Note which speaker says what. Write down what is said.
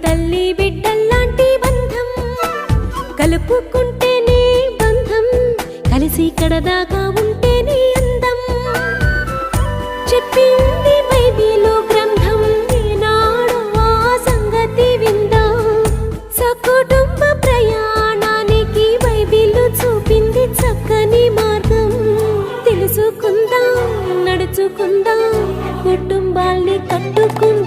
Speaker 1: తల్లి బిడ్డల్లాంటి బంధం కలుపుకుంటేనే బంధం కలిసి కడదాకా ఉంటేనే అందం చెప్పింది బైబిలు గ్రంథం ఈనాడు ఆ సంగతి విందాం సకుటుంబ ప్రయాణానికి బైబిలు చూపింది చక్కని మార్గం తెలుసుకుందాం నడుచుకుందాం కుటుంబాల్ని కట్టుకుందాం